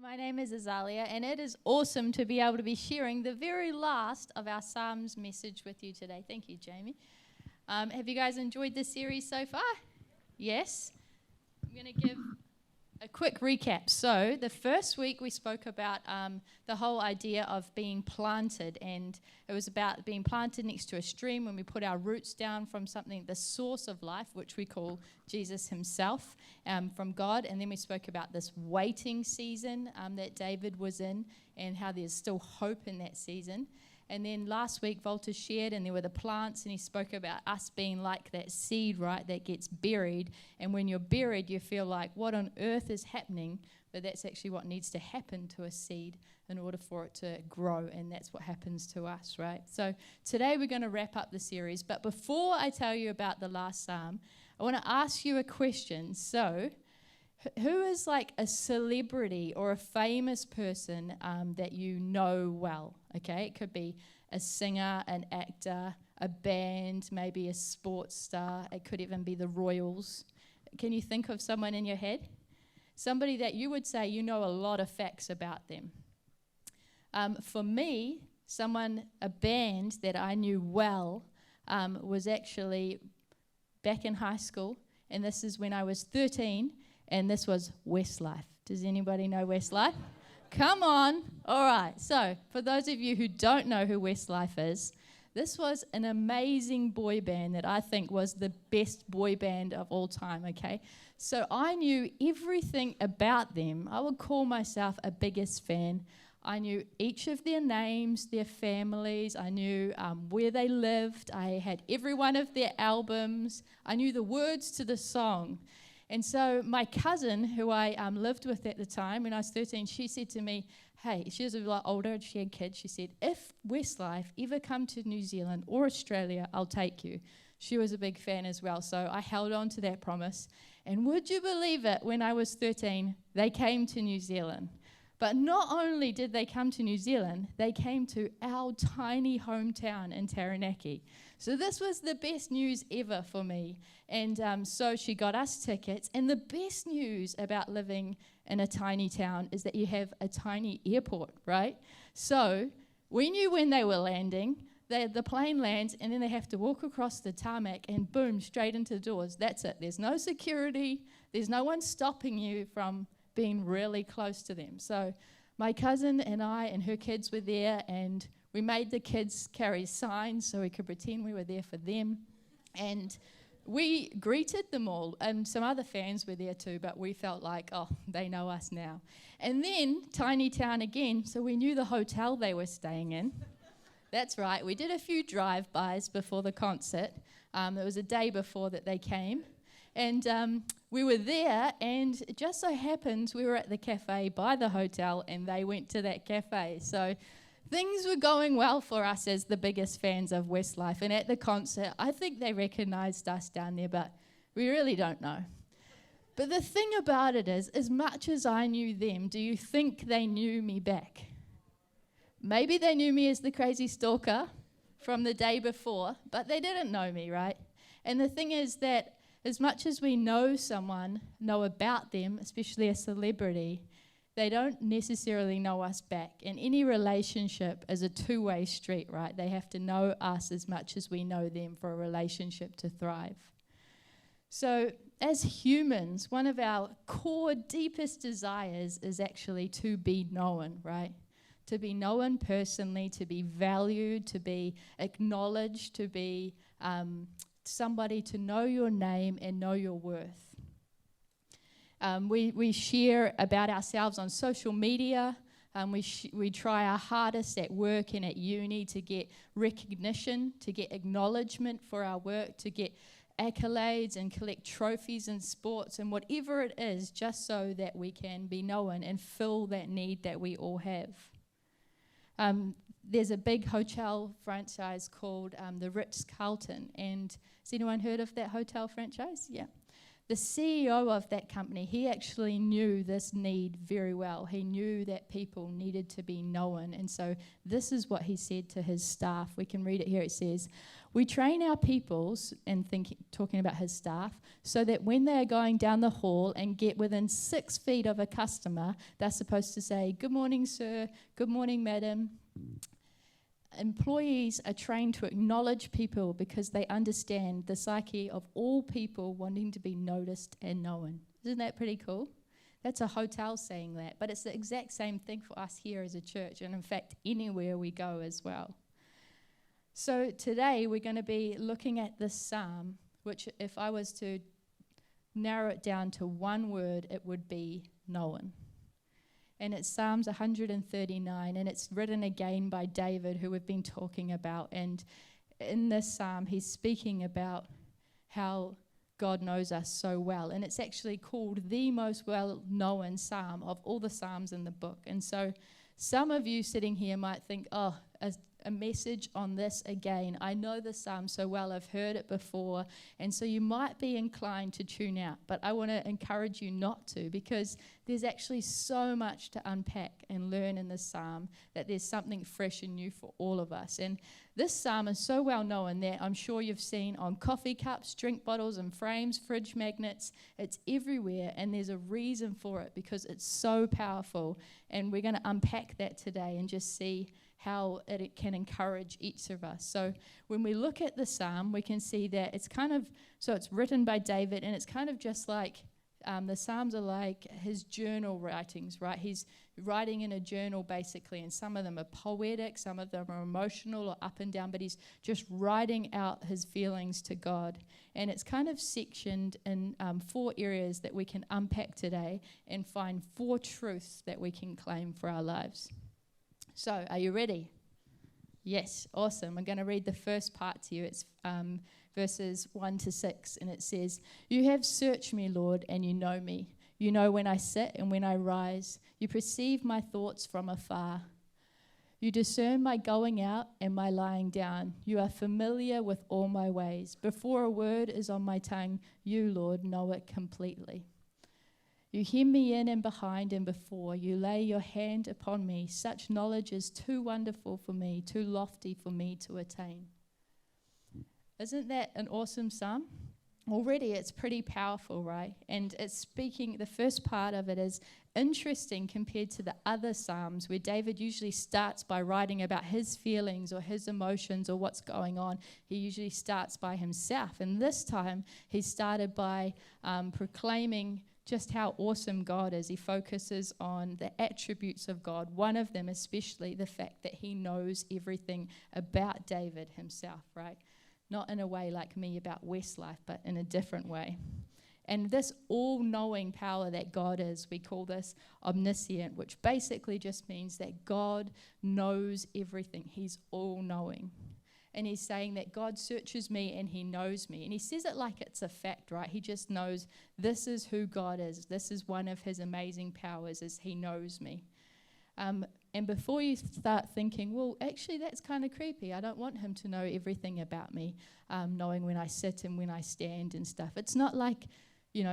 My name is Azalia, and it is awesome to be able to be sharing the very last of our Psalms message with you today. Thank you, Jamie. Have you guys enjoyed this series so far? Yes? I'm going to give a quick recap. So the first week we spoke about the whole idea of being planted, and it was about being planted next to a stream when we put our roots down from something, the source of life, which we call Jesus himself, from God. And then we spoke about this waiting season that David was in and how there's still hope in that season. And then last week, Walter shared, and there were the plants, and he spoke about us being like that seed, right, that gets buried. And when you're buried, you feel like, what on earth is happening? But that's actually what needs to happen to a seed in order for it to grow, and that's what happens to us, right? So today we're going to wrap up the series. But before I tell you about the last psalm, I want to ask you a question. So who is like a celebrity or a famous person that you know well? Okay, it could be a singer, an actor, a band, maybe a sports star. It could even be the Royals. Can you think of someone in your head? Somebody that you would say you know a lot of facts about them. For me, a band that I knew well was actually back in high school, and this is when I was 13. And this was Westlife. Does anybody know Westlife? Come on. All right. So for those of you who don't know who Westlife is, this was an amazing boy band that I think was the best boy band of all time, okay? So I knew everything about them. I would call myself a biggest fan. I knew each of their names, their families. I knew where they lived. I had every one of their albums. I knew the words to the song. And so my cousin, who I lived with at the time when I was 13, she said to me, hey, she was a lot older and she had kids. She said, if Westlife ever come to New Zealand or Australia, I'll take you. She was a big fan as well. So I held on to that promise. And would you believe it, when I was 13, they came to New Zealand. But not only did they come to New Zealand, they came to our tiny hometown in Taranaki. So this was the best news ever for me. And so she got us tickets. And the best news about living in a tiny town is that you have a tiny airport, right? So we knew when they were landing. The plane lands, and then they have to walk across the tarmac and boom, straight into the doors. That's it. There's no security. There's no one stopping you from being really close to them. So my cousin and I and her kids were there, and we made the kids carry signs so we could pretend we were there for them. And we greeted them all, and some other fans were there too, but we felt like, oh, they know us now. And then, tiny town again, so we knew the hotel they were staying in. That's right, we did a few drive-bys before the concert. It was a day before that they came. And we were there, and it just so happens we were at the cafe by the hotel, and they went to that cafe. So things were going well for us as the biggest fans of Westlife. And at the concert, I think they recognized us down there, but we really don't know. But the thing about it is, as much as I knew them, do you think they knew me back? Maybe they knew me as the crazy stalker from the day before, but they didn't know me, right? And the thing is that as much as we know about them, especially a celebrity, they don't necessarily know us back. And any relationship is a two-way street, right? They have to know us as much as we know them for a relationship to thrive. So as humans, one of our core, deepest desires is actually to be known, right? To be known personally, to be valued, to be acknowledged, to be somebody to know your name and know your worth. We share about ourselves on social media. We try our hardest at work and at uni to get recognition, to get acknowledgement for our work, to get accolades and collect trophies in sports and whatever it is, just so that we can be known and fill that need that we all have. There's a big hotel franchise called the Ritz-Carlton, and has anyone heard of that hotel franchise? Yeah. The CEO of that company, he actually knew this need very well. He knew that people needed to be known. And so this is what he said to his staff. We can read it here. It says, "We train our peoples," and talking about his staff, "so that when they are going down the hall and get within 6 feet of a customer, they're supposed to say, 'Good morning, sir. Good morning, madam.' Employees are trained to acknowledge people because they understand the psyche of all people wanting to be noticed and known." Isn't that pretty cool? That's a hotel saying that, but it's the exact same thing for us here as a church, and in fact, anywhere we go as well. So today we're going to be looking at this psalm, which if I was to narrow it down to one word, it would be known. And it's Psalms 139, and it's written again by David, who we've been talking about. And in this psalm, he's speaking about how God knows us so well. And it's actually called the most well-known psalm of all the psalms in the book. And so some of you sitting here might think, oh, a message on this again. I know the psalm so well. I've heard it before. And so you might be inclined to tune out. But I want to encourage you not to, because there's actually so much to unpack and learn in this psalm that there's something fresh and new for all of us. And this psalm is so well known that I'm sure you've seen on coffee cups, drink bottles and frames, fridge magnets. It's everywhere, and there's a reason for it because it's so powerful. And we're going to unpack that today and just see how it can encourage each of us. So when we look at the psalm, we can see that it's it's written by David, and it's kind of just like the psalms are like his journal writings, right? He's writing in a journal basically, and some of them are poetic, some of them are emotional or up and down, but he's just writing out his feelings to God. And it's kind of sectioned in 4 areas that we can unpack today and find 4 truths that we can claim for our lives. So, are you ready? Yes, awesome. I'm going to read the first part to you. It's verses 1 to 6, and it says, "You have searched me, Lord, and you know me. You know when I sit and when I rise. You perceive my thoughts from afar. You discern my going out and my lying down. You are familiar with all my ways. Before a word is on my tongue, you, Lord, know it completely. You hem me in and behind and before. You lay your hand upon me. Such knowledge is too wonderful for me, too lofty for me to attain." Isn't that an awesome psalm? Already it's pretty powerful, right? And it's speaking, the first part of it is interesting compared to the other psalms where David usually starts by writing about his feelings or his emotions or what's going on. He usually starts by himself. And this time he started by proclaiming just how awesome God is. He focuses on the attributes of God, one of them especially the fact that he knows everything about David himself, right? Not in a way like me about Westlife, but in a different way. And this all-knowing power that God is, we call this omniscient, which basically just means that God knows everything. He's all-knowing. And he's saying that God searches me and he knows me. And he says it like it's a fact, right? He just knows this is who God is. This is one of his amazing powers, is he knows me. And before you start thinking, well, actually that's kind of creepy. I don't want him to know everything about me, knowing when I sit and when I stand and stuff. It's not like,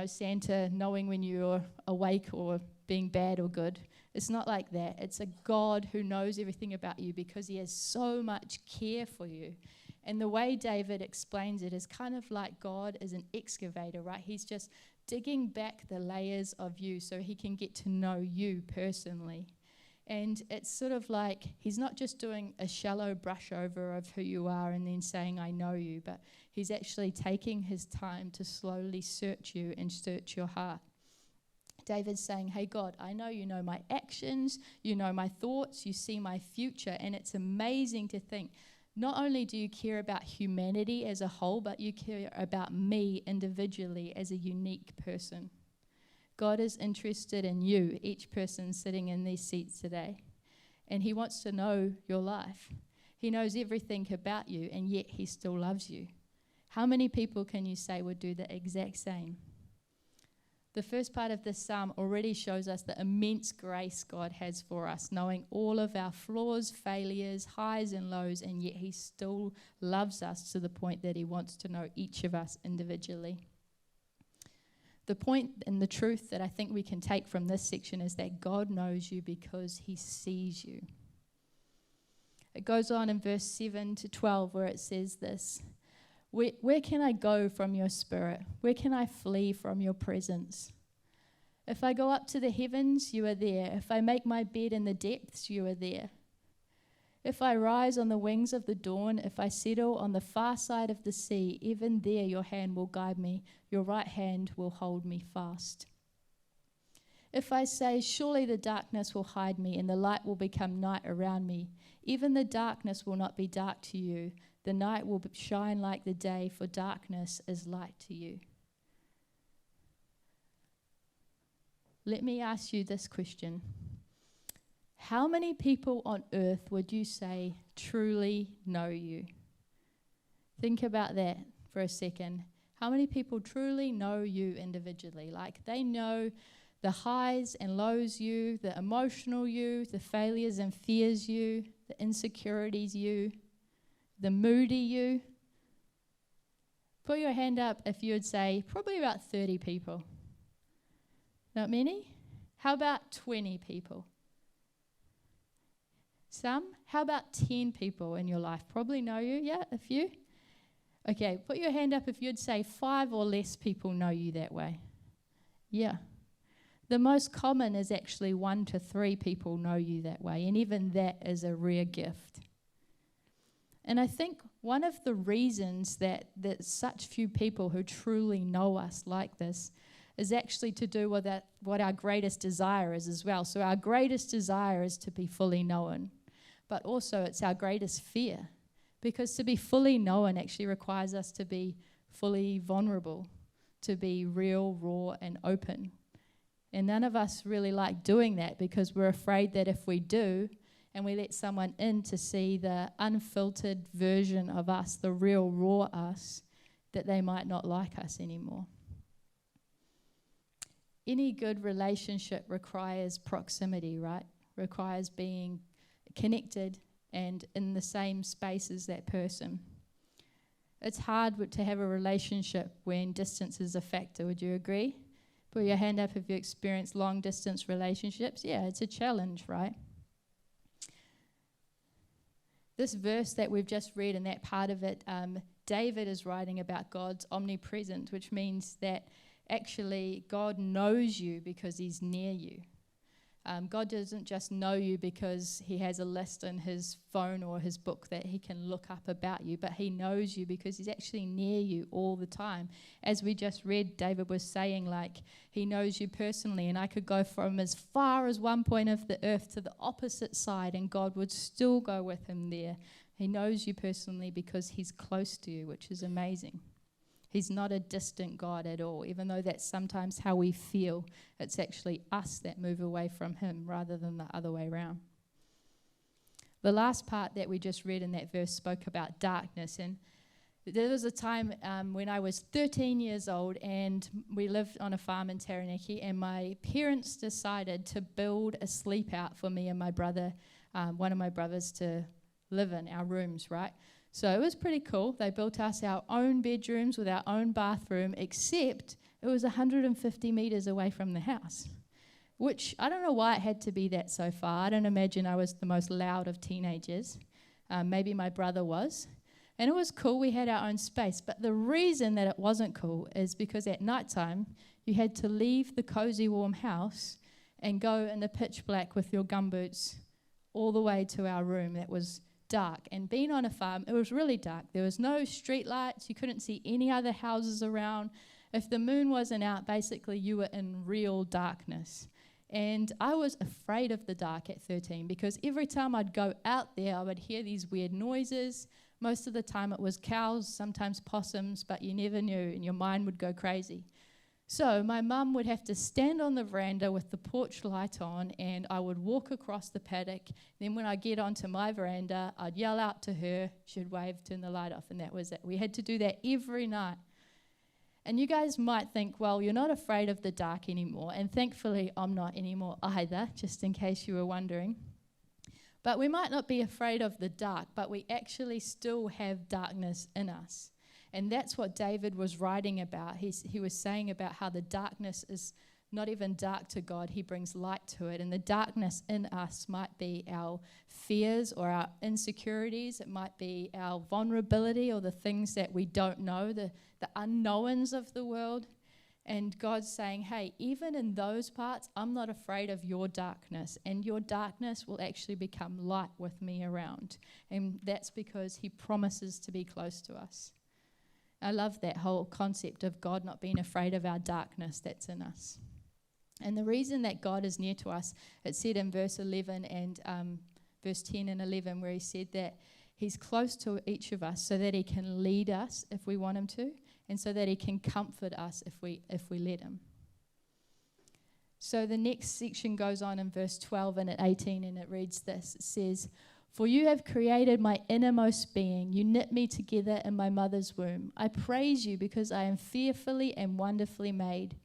Santa knowing when you're awake or being bad or good. It's not like that. It's a God who knows everything about you because he has so much care for you. And the way David explains it is kind of like God is an excavator, right? He's just digging back the layers of you so he can get to know you personally. And it's sort of like he's not just doing a shallow brush over of who you are and then saying, I know you, but he's actually taking his time to slowly search you and search your heart. David's saying, hey, God, I know you know my actions, you know my thoughts, you see my future. And it's amazing to think, not only do you care about humanity as a whole, but you care about me individually as a unique person. God is interested in you, each person sitting in these seats today. And he wants to know your life. He knows everything about you, and yet he still loves you. How many people can you say would do the exact same? The first part of this psalm already shows us the immense grace God has for us, knowing all of our flaws, failures, highs and lows, and yet he still loves us to the point that he wants to know each of us individually. The point and the truth that I think we can take from this section is that God knows you because he sees you. It goes on in verse 7 to 12 where it says this, where can I go from your spirit? Where can I flee from your presence? If I go up to the heavens, you are there. If I make my bed in the depths, you are there. If I rise on the wings of the dawn, if I settle on the far side of the sea, even there your hand will guide me, your right hand will hold me fast. If I say, surely the darkness will hide me, and the light will become night around me, even the darkness will not be dark to you. The night will shine like the day, for darkness is light to you. Let me ask you this question. How many people on earth would you say truly know you? Think about that for a second. How many people truly know you individually? Like they know the highs and lows you, the emotional you, the failures and fears you, the insecurities you, the moody you. Put your hand up if you would say probably about 30 people. Not many? How about 20 people? Some? How about 10 people in your life? Probably know you, yeah, a few? Okay, put your hand up if you'd say 5 or less people know you that way. Yeah. The most common is actually 1 to 3 people know you that way, and even that is a rare gift. And I think one of the reasons that there's such few people who truly know us like this is actually to do with that, what our greatest desire is as well. So our greatest desire is to be fully known, but also it's our greatest fear, because to be fully known actually requires us to be fully vulnerable, to be real, raw, and open. And none of us really like doing that because we're afraid that if we do, and we let someone in to see the unfiltered version of us, the real, raw us, that they might not like us anymore. Any good relationship requires proximity, right? Requires being connected and in the same space as that person. It's hard to have a relationship when distance is a factor, would you agree? Put your hand up if you experience long distance relationships. Yeah, it's a challenge, right? This verse that we've just read and that part of it, David is writing about God's omnipresence, which means that actually God knows you because he's near you. God doesn't just know you because he has a list in his phone or his book that he can look up about you, but he knows you because he's actually near you all the time. As we just read, David was saying, like, he knows you personally, and I could go from as far as one point of the earth to the opposite side, and God would still go with him there. He knows you personally because he's close to you, which is amazing. He's not a distant God at all, even though that's sometimes how we feel. It's actually us that move away from him rather than the other way around. The last part that we just read in that verse spoke about darkness. And there was a time when I was 13 years old and we lived on a farm in Taranaki, and my parents decided to build a sleep out for me and my brother, one of my brothers, to live in our rooms, right? So it was pretty cool. They built us our own bedrooms with our own bathroom, except it was 150 meters away from the house, which I don't know why it had to be that so far. I don't imagine I was the most loud of teenagers. Maybe my brother was. And it was cool. We had our own space. But the reason that it wasn't cool is because at nighttime, you had to leave the cozy, warm house and go in the pitch black with your gumboots all the way to our room that was dark. And being on a farm, it was really dark. There was no street lights. You couldn't see any other houses around. If the moon wasn't out, basically you were in real darkness. And I was afraid of the dark at 13 because every time I'd go out there, I would hear these weird noises. Most of the time it was cows, sometimes possums, but you never knew, and your mind would go crazy. So my mum would have to stand on the veranda with the porch light on, and I would walk across the paddock. Then when I get onto my veranda, I'd yell out to her. She'd wave, turn the light off, and that was it. We had to do that every night. And you guys might think, well, you're not afraid of the dark anymore. And thankfully, I'm not anymore either, just in case you were wondering. But we might not be afraid of the dark, but we actually still have darkness in us. And that's what David was writing about. He was saying about how the darkness is not even dark to God. He brings light to it. And the darkness in us might be our fears or our insecurities. It might be our vulnerability or the things that we don't know, the unknowns of the world. And God's saying, hey, even in those parts, I'm not afraid of your darkness. And your darkness will actually become light with me around. And that's because he promises to be close to us. I love that whole concept of God not being afraid of our darkness that's in us. And the reason that God is near to us, it said in verse 11 and verse 10 and 11, where he said that he's close to each of us so that he can lead us if we want him to, and so that he can comfort us if we let him. So the next section goes on in verse 12 and at 18, and it reads this. It says, "For you have created my innermost being. You knit me together in my mother's womb. I praise you because I am fearfully and wonderfully made.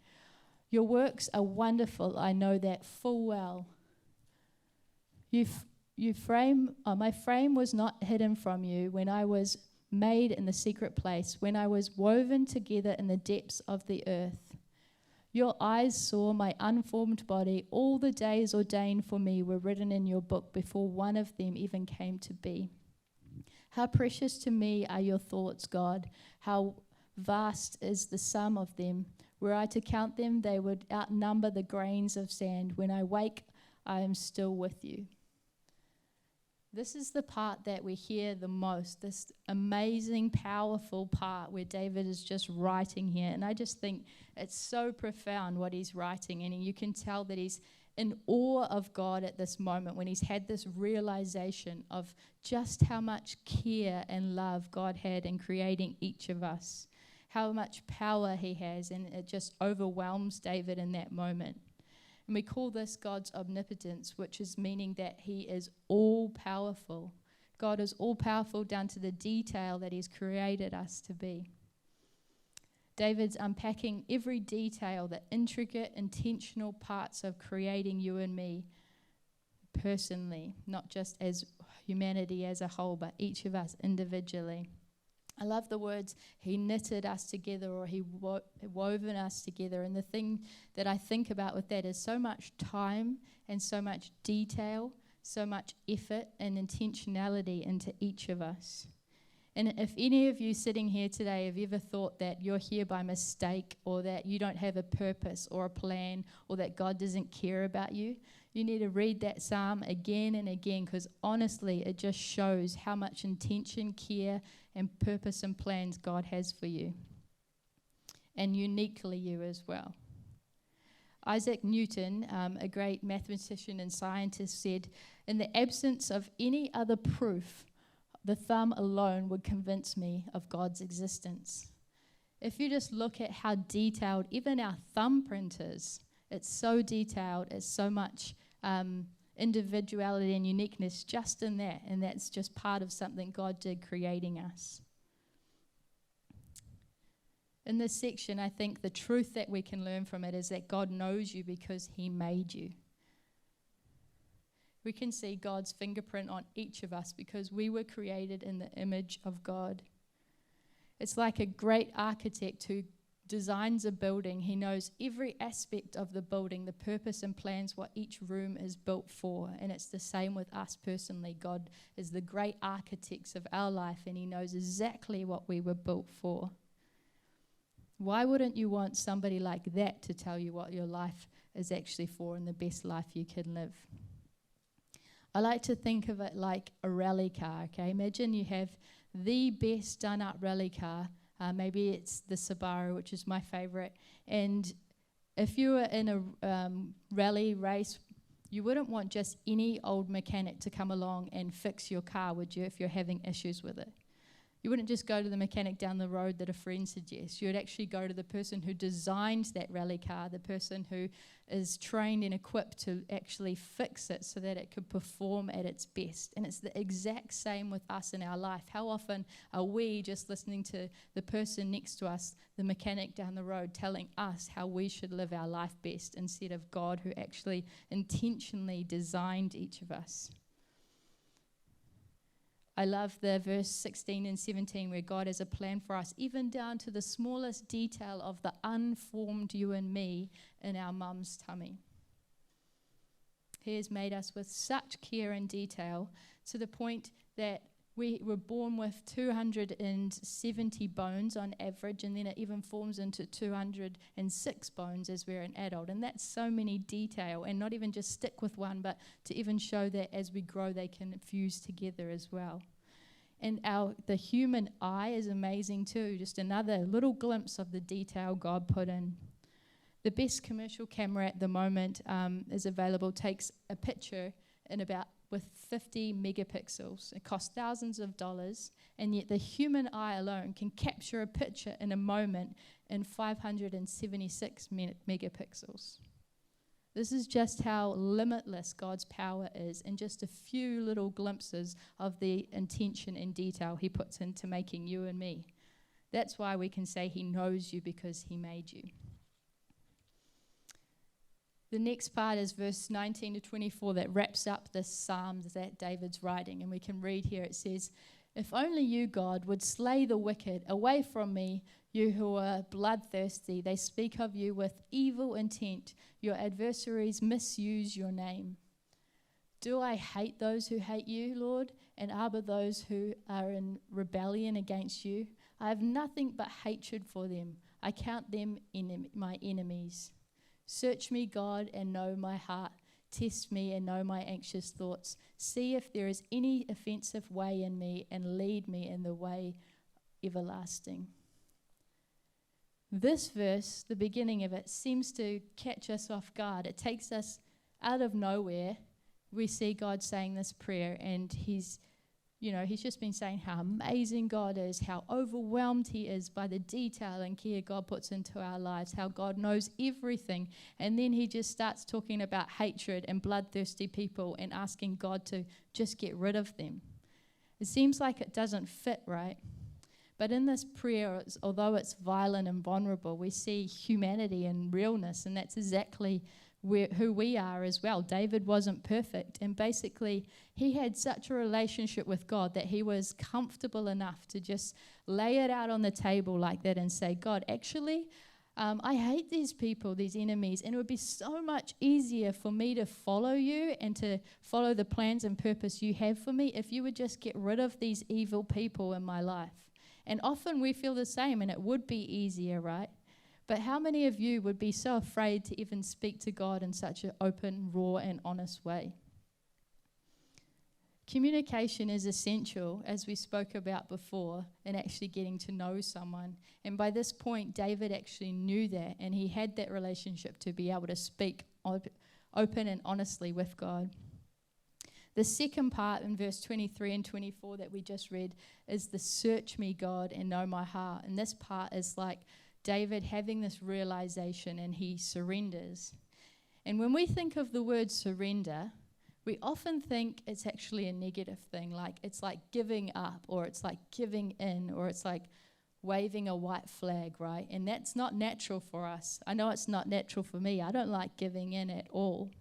Your works are wonderful, I know that full well. My frame was not hidden from you when I was made in the secret place, when I was woven together in the depths of the earth. Your eyes saw my unformed body. All the days ordained for me were written in your book before one of them even came to be. How precious to me are your thoughts, God. How vast is the sum of them. Were I to count them, they would outnumber the grains of sand. When I wake, I am still with you." This is the part that we hear the most, this amazing, powerful part where David is just writing here. And I just think it's so profound what he's writing. And you can tell that he's in awe of God at this moment when he's had this realization of just how much care and love God had in creating each of us, how much power he has, and it just overwhelms David in that moment. And we call this God's omnipotence, which is meaning that he is all-powerful. God is all-powerful down to the detail that he's created us to be. David's unpacking every detail, the intricate, intentional parts of creating you and me personally, not just as humanity as a whole, but each of us individually. I love the words, he knitted us together, or he woven us together. And the thing that I think about with that is so much time and so much detail, so much effort and intentionality into each of us. And if any of you sitting here today have ever thought that you're here by mistake, or that you don't have a purpose or a plan, or that God doesn't care about you, you need to read that psalm again and again, because honestly, it just shows how much intention, care, and purpose and plans God has for you, and uniquely you as well. Isaac Newton, a great mathematician and scientist, said, "In the absence of any other proof, the thumb alone would convince me of God's existence." If you just look at how detailed even our thumbprint is, it's so detailed, it's so much individuality and uniqueness just in that, and that's just part of something God did creating us. In this section, I think the truth that we can learn from it is that God knows you because he made you. We can see God's fingerprint on each of us because we were created in the image of God. It's like a great architect who designs a building. He knows every aspect of the building, the purpose and plans, what each room is built for. And it's the same with us personally. God is the great architect of our life, and he knows exactly what we were built for. Why wouldn't you want somebody like that to tell you what your life is actually for and the best life you can live? I like to think of it like a rally car, okay? Imagine you have the best done-up rally car. Maybe it's the Subaru, which is my favorite. And if you were in a rally race, you wouldn't want just any old mechanic to come along and fix your car, would you, if you're having issues with it? You wouldn't just go to the mechanic down the road that a friend suggests. You would actually go to the person who designed that rally car, the person who is trained and equipped to actually fix it so that it could perform at its best. And it's the exact same with us in our life. How often are we just listening to the person next to us, the mechanic down the road, telling us how we should live our life best instead of God, who actually intentionally designed each of us? I love the verse 16 and 17 where God has a plan for us, even down to the smallest detail of the unformed you and me in our mum's tummy. He has made us with such care and detail to the point that we were born with 270 bones on average, and then it even forms into 206 bones as we're an adult. And that's so many detail, and not even just stick with one, but to even show that as we grow, they can fuse together as well. And the human eye is amazing too, just another little glimpse of the detail God put in. The best commercial camera at the moment is available, takes a picture with 50 megapixels. It costs thousands of dollars, and yet the human eye alone can capture a picture in a moment in 576 megapixels. This is just how limitless God's power is, and just a few little glimpses of the intention and detail he puts into making you and me. That's why we can say he knows you, because he made you. The next part is verse 19 to 24 that wraps up this psalm that David's writing. And we can read here, it says, "If only you, God, would slay the wicked. Away from me, you who are bloodthirsty. They speak of you with evil intent. Your adversaries misuse your name. Do I hate those who hate you, Lord, and harbor those who are in rebellion against you? I have nothing but hatred for them. I count them my enemies. Search me, God, and know my heart. Test me and know my anxious thoughts. See if there is any offensive way in me, and lead me in the way everlasting." This verse, the beginning of it, seems to catch us off guard. It takes us out of nowhere. We see God saying this prayer, and he's just been saying how amazing God is, how overwhelmed he is by the detail and care God puts into our lives, how God knows everything. And then he just starts talking about hatred and bloodthirsty people and asking God to just get rid of them. It seems like it doesn't fit, right? But in this prayer, although it's violent and vulnerable, we see humanity and realness, and that's exactly who we are as well. David wasn't perfect, and basically he had such a relationship with God that he was comfortable enough to just lay it out on the table like that and say, God, actually, I hate these people, these enemies, and it would be so much easier for me to follow you and to follow the plans and purpose you have for me if you would just get rid of these evil people in my life. And often we feel the same, and it would be easier, right? But how many of you would be so afraid to even speak to God in such an open, raw, and honest way? Communication is essential, as we spoke about before, in actually getting to know someone. And by this point, David actually knew that, and he had that relationship to be able to speak open and honestly with God. The second part in verse 23 and 24 that we just read is the search me, God, and know my heart. And this part is like David having this realization, and he surrenders. And when we think of the word surrender, we often think it's actually a negative thing, like it's like giving up, or it's like giving in, or it's like waving a white flag, right? And that's not natural for us. I know it's not natural for me. I don't like giving in at all.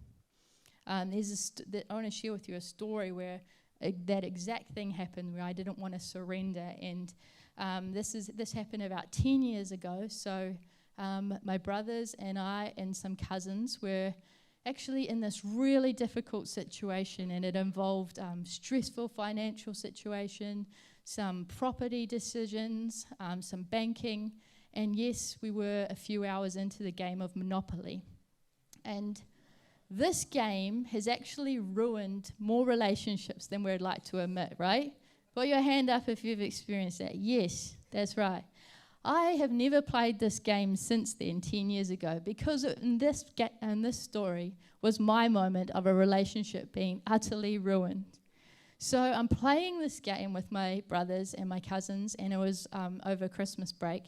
I want to share with you a story where that exact thing happened, where I didn't want to surrender, and this happened about 10 years ago. So my brothers and I and some cousins were actually in this really difficult situation, and it involved stressful financial situation, some property decisions, some banking, and yes, we were a few hours into the game of Monopoly. And this game has actually ruined more relationships than we'd like to admit, right? Put your hand up if you've experienced that. Yes, that's right. I have never played this game since then, 10 years ago, because this story was my moment of a relationship being utterly ruined. So I'm playing this game with my brothers and my cousins, and it was over Christmas break.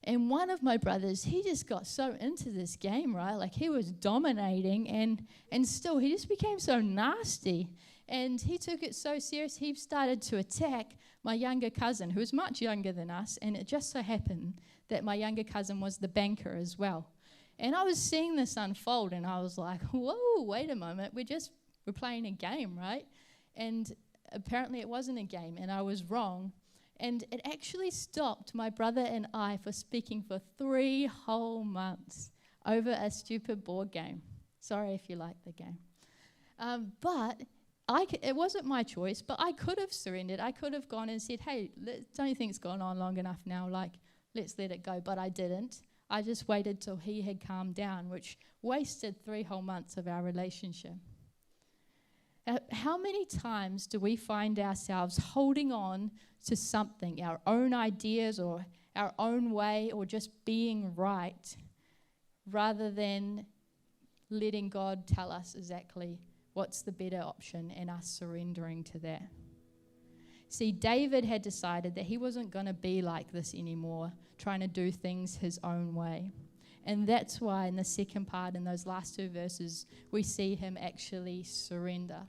And one of my brothers, he just got so into this game, right? Like he was dominating, and still he just became so nasty. And he took it so serious, he started to attack my younger cousin, who was much younger than us, and it just so happened that my younger cousin was the banker as well. And I was seeing this unfold, and I was like, whoa, wait a moment, we're playing a game, right? And apparently it wasn't a game and I was wrong. And it actually stopped my brother and I for speaking for 3 whole months over a stupid board game. Sorry if you like the game. But it wasn't my choice, but I could have surrendered. I could have gone and said, hey, don't you think it's gone on long enough now? Like, let's let it go. But I didn't. I just waited till he had calmed down, which wasted 3 whole months of our relationship. How many times do we find ourselves holding on to something, our own ideas or our own way or just being right, rather than letting God tell us exactly what's the better option and us surrendering to that? See, David had decided that he wasn't going to be like this anymore, trying to do things his own way. And that's why in the second part, in those last 2 verses, we see him actually surrender.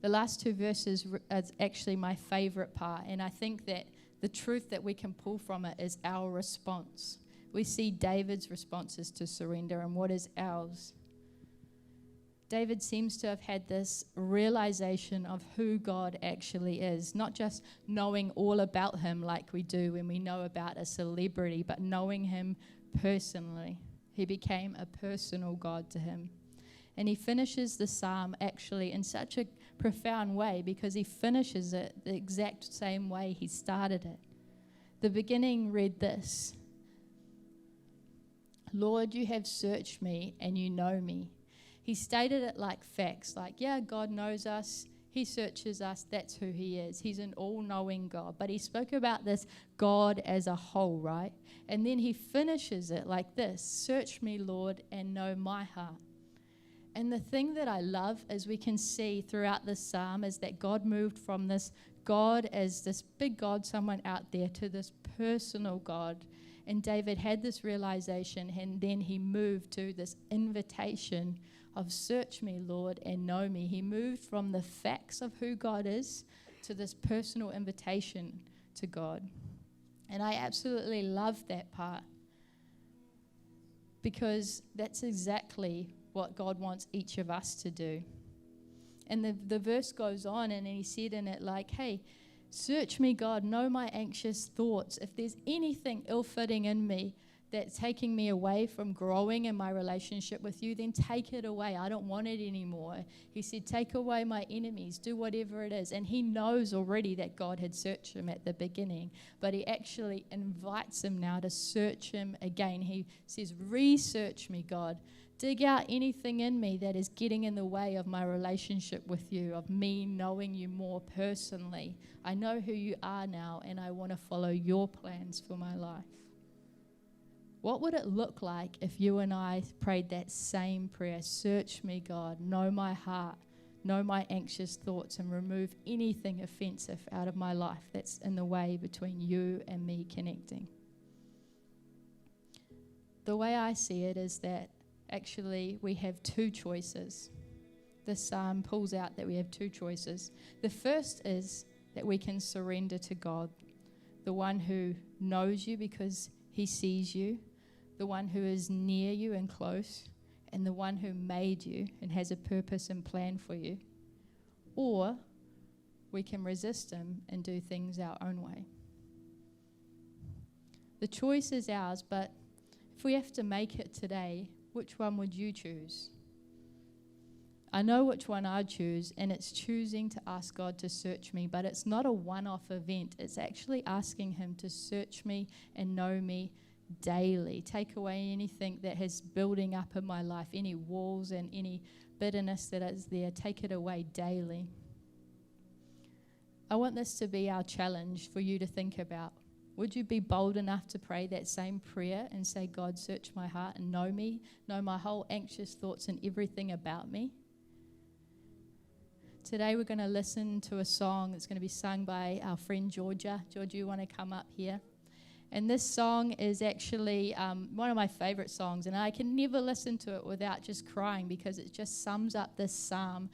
The last 2 verses is actually my favorite part, and I think that the truth that we can pull from it is our response. We see David's responses to surrender, and what is ours? David seems to have had this realization of who God actually is, not just knowing all about him like we do when we know about a celebrity, but knowing him personally. He became a personal God to him. And he finishes the psalm actually in such a profound way, because he finishes it the exact same way he started it. The beginning read this: Lord, you have searched me and you know me. He stated it like facts, like, yeah, God knows us, he searches us, that's who he is. He's an all-knowing God. But he spoke about this God as a whole, right? And then he finishes it like this: search me, Lord, and know my heart. And the thing that I love, as we can see throughout this psalm, is that God moved from this God as this big God, someone out there, to this personal God. And David had this realization, and then he moved to this invitation of search me, Lord, and know me. He moved from the facts of who God is to this personal invitation to God. And I absolutely love that part, because that's exactly what God wants each of us to do. And the verse goes on, and he said in it like, hey, search me, God, know my anxious thoughts. If there's anything ill-fitting in me that's taking me away from growing in my relationship with you, then take it away. I don't want it anymore. He said, take away my enemies, do whatever it is. And he knows already that God had searched him at the beginning, but he actually invites him now to search him again. He says, research me, God. Dig out anything in me that is getting in the way of my relationship with you, of me knowing you more personally. I know who you are now, and I want to follow your plans for my life. What would it look like if you and I prayed that same prayer? Search me, God, know my heart, know my anxious thoughts, and remove anything offensive out of my life that's in the way between you and me connecting. The way I see it is that actually we have 2 choices. The psalm pulls out that we have 2 choices. The first is that we can surrender to God, the one who knows you because he sees you, the one who is near you and close, and the one who made you and has a purpose and plan for you. Or we can resist him and do things our own way. The choice is ours, but if we have to make it today, which one would you choose? I know which one I'd choose, and it's choosing to ask God to search me, but it's not a one-off event. It's actually asking him to search me and know me daily. Take away anything that is building up in my life, any walls and any bitterness that is there. Take it away daily. I want this to be our challenge for you to think about. Would you be bold enough to pray that same prayer and say, God, search my heart and know me, know my whole anxious thoughts and everything about me? Today we're going to listen to a song that's going to be sung by our friend Georgia. Georgia, you want to come up here? And this song is actually one of my favorite songs, and I can never listen to it without just crying, because it just sums up this psalm,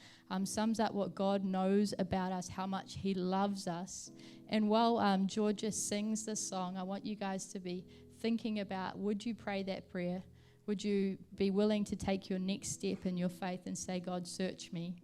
sums up what God knows about us, how much he loves us. And while Georgia sings this song, I want you guys to be thinking about, would you pray that prayer? Would you be willing to take your next step in your faith and say, God, search me?